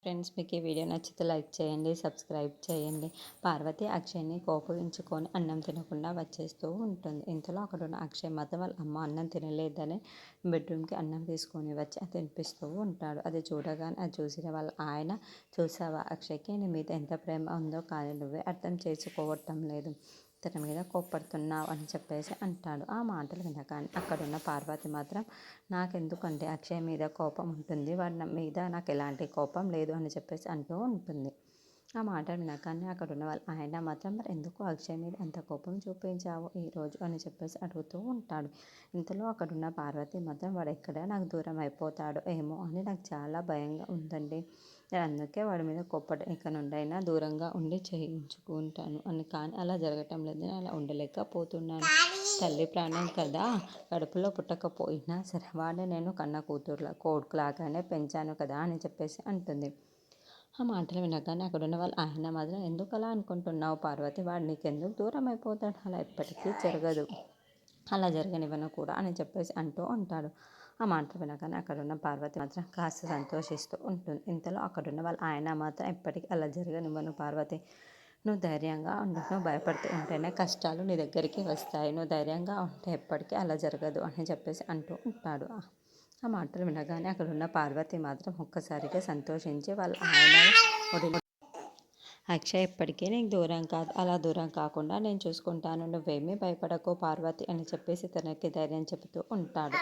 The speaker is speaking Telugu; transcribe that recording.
ఫ్రెండ్స్, మీకు ఈ వీడియో నచ్చితే లైక్ చేయండి, సబ్స్క్రైబ్ చేయండి. పార్వతి అక్షయ్ని కోపగించుకొని అన్నం తినకుండా వచ్చేస్తూ ఉంటుంది. ఇంతలో అక్కడున్న అక్షయ్ మాత్రం వాళ్ళ అమ్మ అన్నం తినలేదని బెడ్రూమ్కి అన్నం తీసుకొని వచ్చి అది తినిపిస్తూ ఉంటాడు. అది చూడగానే అది చూసిన వాళ్ళ ఆయన, చూసావా అక్షయ్కి నీ మీద ఎంత ప్రేమ ఉందో, కానీ నువ్వే అర్థం చేసుకోవటం లేదు, తన మీద కోప్పడుతున్నావు అని చెప్పేసి అంటాడు. ఆ మాటలు వినగానే అక్కడున్న పార్వతి మాత్రం నాకెందుకంటే అక్షయ్ మీద కోపం ఉంటుంది, వాడి మీద నాకు ఎలాంటి కోపం లేదు అని చెప్పేసి అంటూ ఉంటుంది. ఆ మాటలు వినగానే అక్కడున్న వాళ్ళ ఆయన మాత్రం మరి ఎందుకు అక్షయ్ మీద అంత కోపం చూపించావు ఈరోజు అని చెప్పేసి అడుగుతూ ఉంటాడు. ఇంతలో అక్కడున్న పార్వతి మాత్రం వాడు ఎక్కడ నాకు దూరం అయిపోతాడో ఏమో అని నాకు చాలా భయంగా ఉందండి, నేను అందుకే వాడి మీద కోప్పడి ఇక నుండైనా దూరంగా ఉండి చేయించుకుంటాను అని, కానీ అలా జరగటం లేదు, నేను అలా ఉండలేకపోతున్నాను. తల్లి ప్రాణం కదా, కడుపులో పుట్టకపోయినా సరే వాడిని నేను కన్న కొడుకులాగానే పెంచాను కదా అని చెప్పేసి అంటుంది. ఆ మాటలు వినగానే అక్కడున్న వాళ్ళు ఆయన మాత్రం ఎందుకు అలా అనుకుంటున్నావు పార్వతి, వాడు నీకెందుకు దూరం అయిపోతాడు, అలా ఎప్పటికీ జరగదు, అలా జరగనివ్వను కూడా అని చెప్పేసి అంటూ ఉంటాడు. ఆ మాటలు వినగానే అక్కడున్న పార్వతి మాత్రం కాస్త సంతోషిస్తూ ఉంటుంది. ఇంతలో అక్కడున్న వాళ్ళ ఆయన మాత్రం ఎప్పటికీ అలా జరగనివ్వను పార్వతి, నువ్వు ధైర్యంగా ఉండు, నువ్వు భయపడుతూ ఉంటేనే కష్టాలు నీ దగ్గరికి వస్తాయి, నువ్వు ధైర్యంగా ఉంటే ఎప్పటికీ అలా జరగదు అని చెప్పేసి అంటూ ఉంటాడు. ఆ మాటలు వినగానే అక్కడున్న పార్వతి మాత్రం ఒక్కసారిగా సంతోషించి వాళ్ళ ఆయన అక్షయ్ ఎప్పటికీ నీకు దూరం కాదు, అలా దూరం కాకుండా నేను చూసుకుంటాను, నువ్వేమీ భయపడకు పార్వతి అని చెప్పేసి తనకి ధైర్యం చెబుతూ ఉంటాడు.